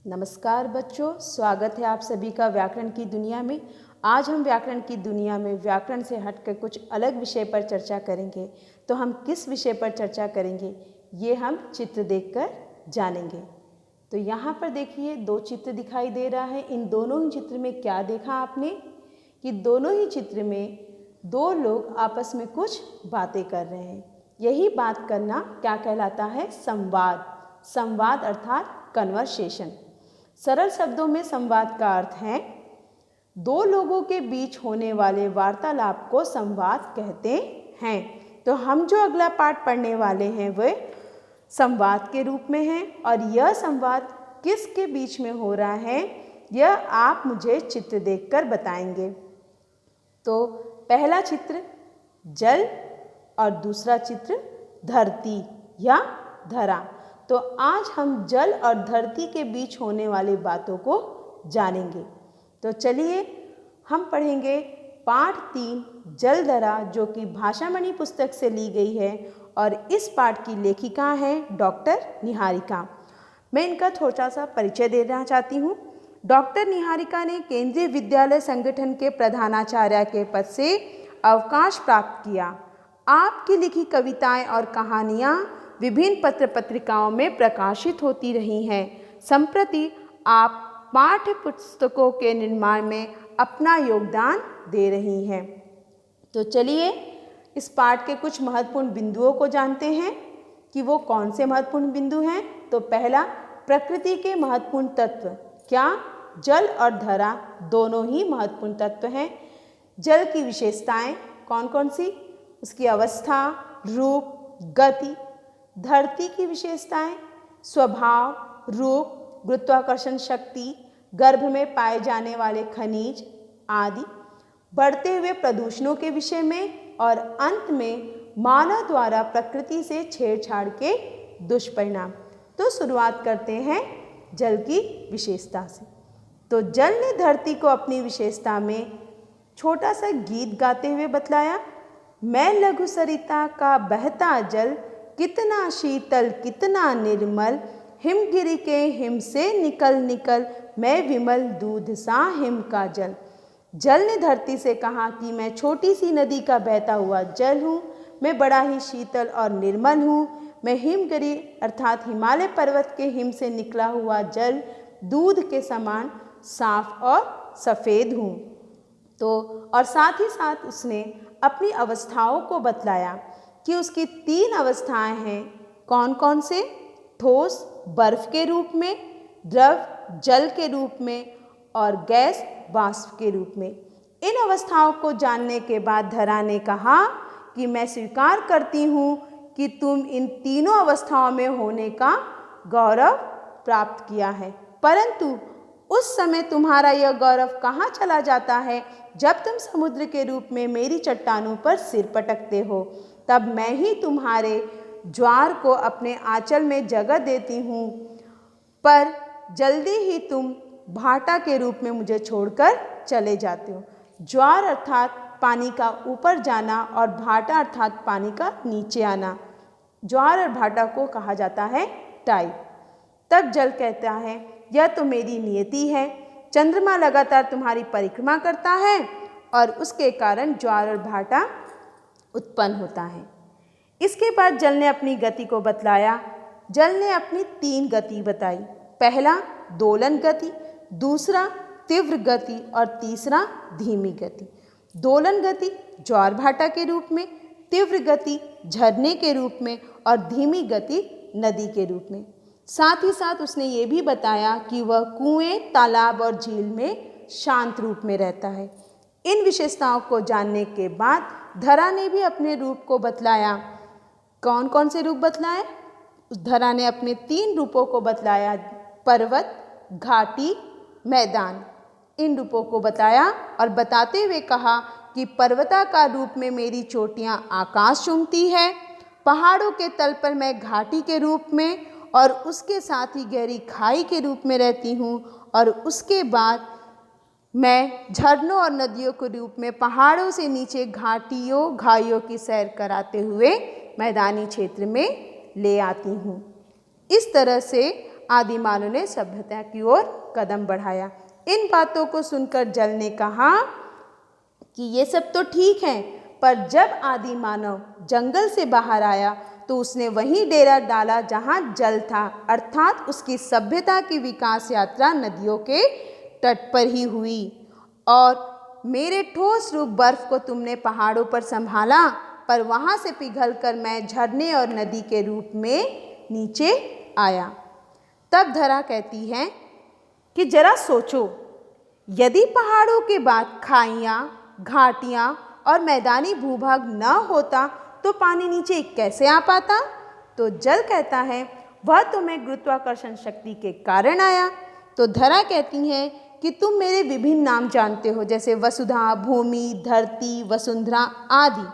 नमस्कार बच्चों, स्वागत है आप सभी का व्याकरण की दुनिया में। आज हम व्याकरण की दुनिया में व्याकरण से हटकर कुछ अलग विषय पर चर्चा करेंगे। तो हम किस विषय पर चर्चा करेंगे ये हम चित्र देखकर जानेंगे। तो यहाँ पर देखिए दो चित्र दिखाई दे रहा है। इन दोनों ही चित्र में क्या देखा आपने कि दोनों ही चित्र में दो लोग आपस में कुछ बातें कर रहे हैं। यही बात करना क्या कहलाता है? संवाद। संवाद अर्थात कन्वर्सेशन। सरल शब्दों में संवाद का अर्थ है दो लोगों के बीच होने वाले वार्तालाप को संवाद कहते हैं। तो हम जो अगला पाठ पढ़ने वाले हैं वह संवाद के रूप में है, और यह संवाद किसके बीच में हो रहा है यह आप मुझे चित्र देखकर बताएंगे। तो पहला चित्र जल और दूसरा चित्र धरती या धरा। तो आज हम जल और धरती के बीच होने वाली बातों को जानेंगे। तो चलिए हम पढ़ेंगे पाठ 3 जलधरा, जो कि भाषामणि पुस्तक से ली गई है, और इस पाठ की लेखिका है डॉक्टर निहारिका। मैं इनका थोड़ा सा परिचय देना चाहती हूँ। डॉक्टर निहारिका ने केंद्रीय विद्यालय संगठन के प्रधानाचार्य के पद से अवकाश प्राप्त किया। आपकी लिखी कविताएं और कहानियाँ विभिन्न पत्र पत्रिकाओं में प्रकाशित होती रही हैं। संप्रति आप पाठ्य पुस्तकों के निर्माण में अपना योगदान दे रही हैं। तो चलिए इस पाठ के कुछ महत्वपूर्ण बिंदुओं को जानते हैं कि वो कौन से महत्वपूर्ण बिंदु हैं। तो पहला, प्रकृति के महत्वपूर्ण तत्व। क्या? जल और धरा दोनों ही महत्वपूर्ण तत्व हैं। जल की विशेषताएं कौन कौन सी? उसकी अवस्था, रूप, गति। धरती की विशेषताएं स्वभाव, रूप, गुरुत्वाकर्षण शक्ति, गर्भ में पाए जाने वाले खनिज आदि। बढ़ते हुए प्रदूषणों के विषय में, और अंत में मानव द्वारा प्रकृति से छेड़छाड़ के दुष्परिणाम। तो शुरुआत करते हैं जल की विशेषता से। तो जल ने धरती को अपनी विशेषता में छोटा सा गीत गाते हुए बतलाया। मैं लघु सरिता का बहता जल, कितना शीतल कितना निर्मल, हिमगिरी के हिम से निकल निकल, मैं विमल दूध सा हिम का जल। जल ने धरती से कहा कि मैं छोटी सी नदी का बहता हुआ जल हूँ, मैं बड़ा ही शीतल और निर्मल हूँ। मैं हिमगिरी अर्थात हिमालय पर्वत के हिम से निकला हुआ जल दूध के समान साफ और सफ़ेद हूँ। तो और साथ ही साथ उसने अपनी अवस्थाओं को बतलाया कि उसकी 3 अवस्थाएं हैं। कौन कौन से? ठोस बर्फ के रूप में, द्रव जल के रूप में, और गैस वाष्प के रूप में। इन अवस्थाओं को जानने के बाद धरा ने कहा कि मैं स्वीकार करती हूँ कि तुम इन तीनों अवस्थाओं में होने का गौरव प्राप्त किया है, परंतु उस समय तुम्हारा यह गौरव कहाँ चला जाता है जब तुम समुद्र के रूप में मेरी चट्टानों पर सिर पटकते हो। तब मैं ही तुम्हारे ज्वार को अपने आंचल में जगह देती हूँ, पर जल्दी ही तुम भाटा के रूप में मुझे छोड़कर चले जाते हो। ज्वार अर्थात पानी का ऊपर जाना, और भाटा अर्थात पानी का नीचे आना। ज्वार और भाटा को कहा जाता है टाइड। तब जल कहता है यह तो मेरी नियति है। चंद्रमा लगातार तुम्हारी परिक्रमा करता है, और उसके कारण ज्वार और भाटा उत्पन्न होता है। इसके बाद जल ने अपनी गति को बतलाया। जल ने अपनी 3 गति बताई। पहला दोलन गति, दूसरा तीव्र गति, और तीसरा धीमी गति। दोलन गति ज्वार भाटा के रूप में, तीव्र गति झरने के रूप में, और धीमी गति नदी के रूप में। साथ ही साथ उसने ये भी बताया कि वह कुएं, तालाब और झील में शांत रूप में रहता है। इन विशेषताओं को जानने के बाद धरा ने भी अपने रूप को बतलाया। कौन कौन से रूप बतलाए? धरा ने अपने 3 रूपों को बतलाया। पर्वत, घाटी, मैदान। इन रूपों को बताया और बताते हुए कहा कि पर्वताकार रूप में मेरी चोटियाँ आकाश चूमती है, पहाड़ों के तल पर मैं घाटी के रूप में और उसके साथ ही गहरी खाई के रूप में रहती हूँ, और उसके बाद मैं झरनों और नदियों के रूप में पहाड़ों से नीचे घाटियों घाइयों की सैर कराते हुए मैदानी क्षेत्र में ले आती हूँ। इस तरह से आदि मानव ने सभ्यता की ओर कदम बढ़ाया। इन बातों को सुनकर जल ने कहा कि ये सब तो ठीक है, पर जब आदि मानव जंगल से बाहर आया तो उसने वहीं डेरा डाला जहाँ जल था, अर्थात उसकी सभ्यता की विकास यात्रा नदियों के तट पर ही हुई। और मेरे ठोस रूप बर्फ को तुमने पहाड़ों पर संभाला, पर वहाँ से पिघलकर मैं झरने और नदी के रूप में नीचे आया। तब धरा कहती है कि जरा सोचो, यदि पहाड़ों के बाद खाइयाँ, घाटियाँ और मैदानी भूभाग न होता तो पानी नीचे कैसे आ पाता? तो जल कहता है वह तुम्हें गुरुत्वाकर्षण शक्ति के कारण आया। तो धरा कहती है कि तुम मेरे विभिन्न नाम जानते हो, जैसे वसुधा, भूमि, धरती, वसुंधरा आदि,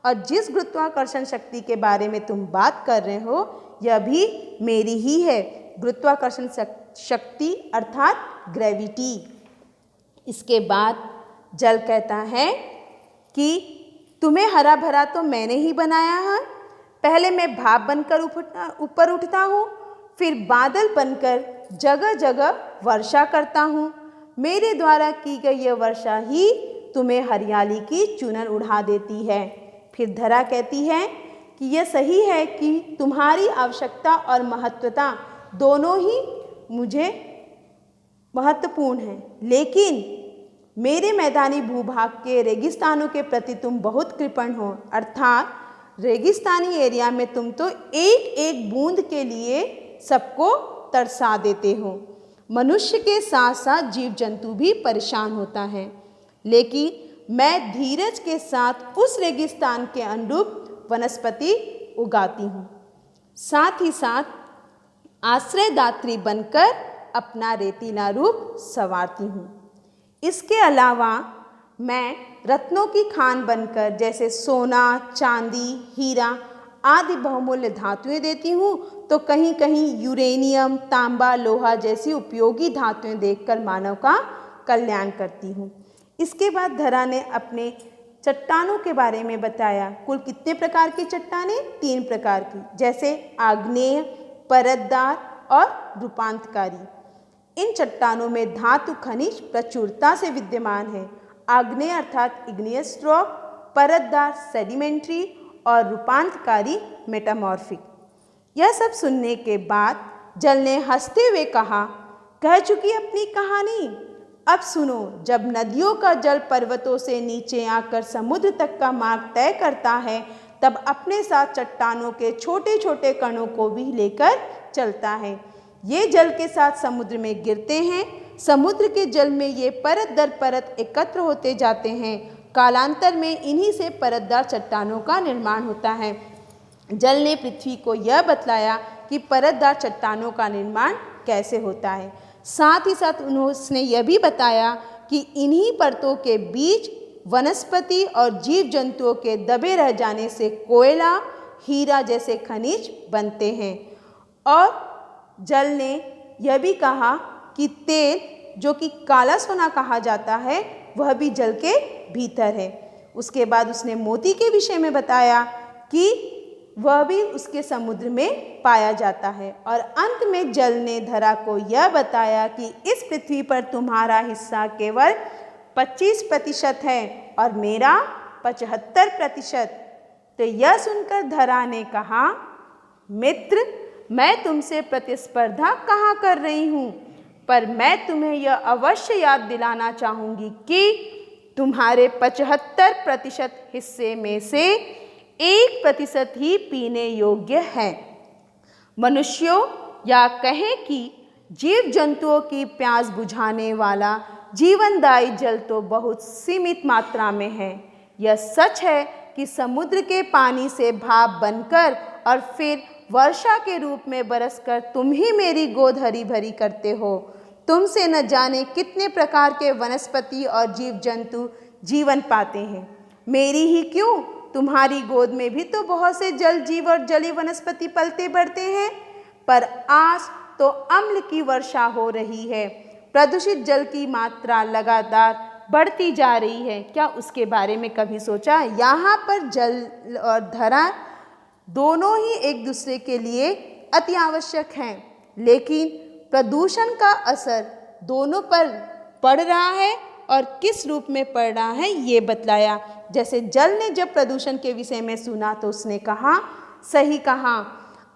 और जिस गुरुत्वाकर्षण शक्ति के बारे में तुम बात कर रहे हो यह भी मेरी ही है, गुरुत्वाकर्षण शक्ति अर्थात ग्रेविटी। इसके बाद जल कहता है कि तुम्हें हरा भरा तो मैंने ही बनाया है। पहले मैं भाप बनकर ऊपर उठता हूँ, फिर बादल बनकर जगह जगह वर्षा करता हूँ। मेरे द्वारा की गई यह वर्षा ही तुम्हें हरियाली की चुनर उड़ा देती है। फिर धरा कहती है कि यह सही है कि तुम्हारी आवश्यकता और महत्वता दोनों ही मुझे महत्वपूर्ण है, लेकिन मेरे मैदानी भूभाग के रेगिस्तानों के प्रति तुम बहुत कृपण हो, अर्थात रेगिस्तानी एरिया में तुम तो एक एक बूंद के लिए सबको तरसा देते हो। मनुष्य के साथ साथ जीव जंतु भी परेशान होता है, लेकिन मैं धीरज के साथ उस रेगिस्तान के अनुरूप वनस्पति उगाती हूँ। साथ ही साथ आश्रयदात्री बनकर अपना रेतीला रूप संवारती हूँ। इसके अलावा मैं रत्नों की खान बनकर जैसे सोना, चांदी, हीरा आदि बहुमूल्य धातुएं देती हूँ, तो कहीं कहीं यूरेनियम, तांबा, लोहा जैसी उपयोगी धातुएं देकर मानव का कल्याण करती हूँ। इसके बाद धरा ने अपने चट्टानों के बारे में बताया। कुल कितने प्रकार की चट्टानें? 3 प्रकार की, जैसे आग्नेय, परतदार और रूपांतकारी। इन चट्टानों में धातु खनिज प्रचुरता से विद्यमान है। आग्नेय अर्थात इग्नियस रॉक, परतदार सेडिमेंट्री और रूपांतकारी मेटामॉर्फिक। यह सब सुनने के बाद जल ने हंसते हुए कहा, कह चुकी अपनी कहानी, अब सुनो। जब नदियों का जल पर्वतों से नीचे आकर समुद्र तक का मार्ग तय करता है, तब अपने साथ चट्टानों के छोटे छोटे कणों को भी लेकर चलता है। ये जल के साथ समुद्र में गिरते हैं। समुद्र के जल में ये परत दर परत एकत्र होते जाते हैं। कालांतर में इन्हीं से परतदार चट्टानों का निर्माण होता है। जल ने पृथ्वी को यह बतलाया कि परतदार चट्टानों का निर्माण कैसे होता है। साथ ही साथ उसने यह भी बताया कि इन्हीं परतों के बीच वनस्पति और जीव जंतुओं के दबे रह जाने से कोयला, हीरा जैसे खनिज बनते हैं। और जल ने यह भी कहा कि तेल, जो कि काला सोना कहा जाता है, वह भी जल के भीतर है। उसके बाद उसने मोती के विषय में बताया कि वह भी उसके समुद्र में पाया जाता है। और अंत में जल ने धरा को यह बताया कि इस पृथ्वी पर तुम्हारा हिस्सा केवल 25% है और मेरा 75%। तो यह सुनकर धरा ने कहा, मित्र, मैं तुमसे प्रतिस्पर्धा कहाँ कर रही हूँ, पर मैं तुम्हें यह अवश्य याद दिलाना चाहूँगी कि तुम्हारे 75% हिस्से में से 1% ही पीने योग्य है। मनुष्यों या कहें कि जीव जंतुओं की प्यास बुझाने वाला जीवनदायी जल तो बहुत सीमित मात्रा में है। यह सच है कि समुद्र के पानी से भाप बनकर और फिर वर्षा के रूप में बरसकर तुम ही मेरी गोद हरी भरी करते हो। तुमसे न जाने कितने प्रकार के वनस्पति और जीव जंतु जीवन पाते हैं। मेरी ही क्यों, तुम्हारी गोद में भी तो बहुत से जल जीव और जली वनस्पति पलते बढ़ते हैं। पर आज तो अम्ल की वर्षा हो रही है। प्रदूषित जल की मात्रा लगातार बढ़ती जा रही है। क्या उसके बारे में कभी सोचा? यहाँ पर जल और धरा दोनों ही एक दूसरे के लिए अति आवश्यक हैं, लेकिन प्रदूषण का असर दोनों पर पड़ रहा है और किस रूप में पड़ रहा है ये बतलाया। जैसे जल ने जब प्रदूषण के विषय में सुना तो उसने कहा, सही कहा,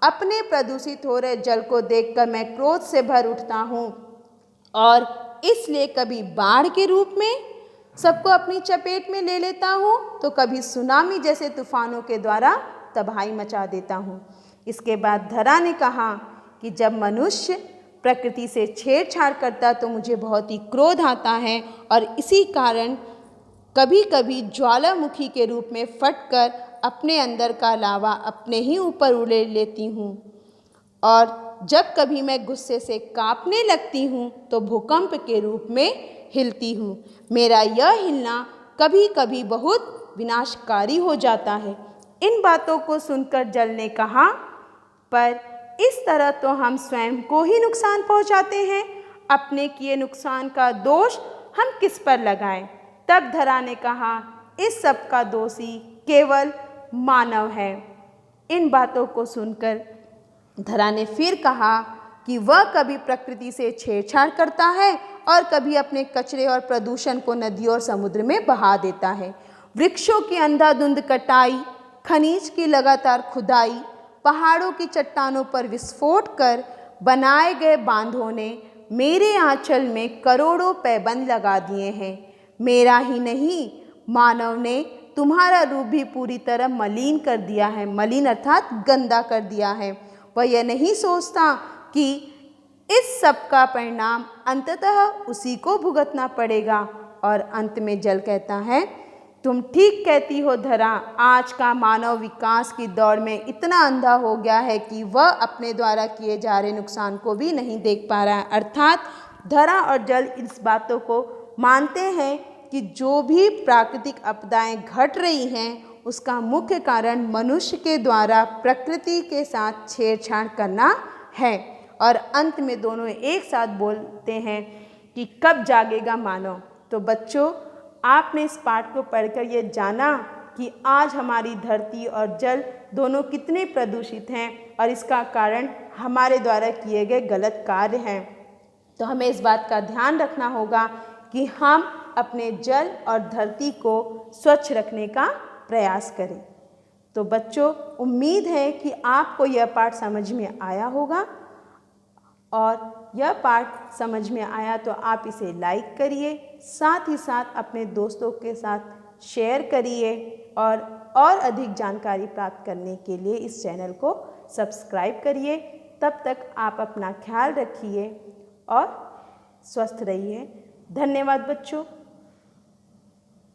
अपने प्रदूषित हो रहे जल को देखकर मैं क्रोध से भर उठता हूँ और इसलिए कभी बाढ़ के रूप में सबको अपनी चपेट में ले लेता हूँ तो कभी सुनामी जैसे तूफानों के द्वारा तबाही मचा देता हूँ। इसके बाद धरा ने कहा कि जब मनुष्य प्रकृति से छेड़छाड़ करता तो मुझे बहुत ही क्रोध आता है और इसी कारण कभी कभी ज्वालामुखी के रूप में फटकर अपने अंदर का लावा अपने ही ऊपर उड़े लेती हूँ और जब कभी मैं गुस्से से कांपने लगती हूँ तो भूकंप के रूप में हिलती हूँ। मेरा यह हिलना कभी कभी बहुत विनाशकारी हो जाता है। इन बातों को सुनकर जल ने कहा, पर इस तरह तो हम स्वयं को ही नुकसान पहुंचाते हैं, अपने किए नुकसान का दोष हम किस पर लगाएं। तब धरा ने कहा, इस सब का दोषी केवल मानव है। इन बातों को सुनकर धरा ने फिर कहा कि वह कभी प्रकृति से छेड़छाड़ करता है और कभी अपने कचरे और प्रदूषण को नदी और समुद्र में बहा देता है। वृक्षों की अंधाधुंध कटाई, खनिज की लगातार खुदाई, पहाड़ों की चट्टानों पर विस्फोट कर बनाए गए बांधों ने मेरे आंचल में करोड़ों पैबंद लगा दिए हैं। मेरा ही नहीं, मानव ने तुम्हारा रूप भी पूरी तरह मलिन कर दिया है। मलिन अर्थात गंदा कर दिया है। वह यह नहीं सोचता कि इस सब का परिणाम अंततः उसी को भुगतना पड़ेगा। और अंत में जल कहता है, तुम ठीक कहती हो धरा, आज का मानव विकास की दौड़ में इतना अंधा हो गया है कि वह अपने द्वारा किए जा रहे नुकसान को भी नहीं देख पा रहा है। अर्थात धरा और जल इस बातों को मानते हैं कि जो भी प्राकृतिक आपदाएं घट रही हैं उसका मुख्य कारण मनुष्य के द्वारा प्रकृति के साथ छेड़छाड़ करना है। और अंत में दोनों एक साथ बोलते हैं कि कब जागेगा मानव। तो बच्चों, आपने इस पाठ को पढ़कर ये जाना कि आज हमारी धरती और जल दोनों कितने प्रदूषित हैं और इसका कारण हमारे द्वारा किए गए गलत कार्य हैं। तो हमें इस बात का ध्यान रखना होगा कि हम अपने जल और धरती को स्वच्छ रखने का प्रयास करें। तो बच्चों, उम्मीद है कि आपको यह पाठ समझ में आया होगा और यह पाठ समझ में आया तो आप इसे लाइक करिए, साथ ही साथ अपने दोस्तों के साथ शेयर करिए और अधिक जानकारी प्राप्त करने के लिए इस चैनल को सब्सक्राइब करिए। तब तक आप अपना ख्याल रखिए और स्वस्थ रहिए। धन्यवाद बच्चों।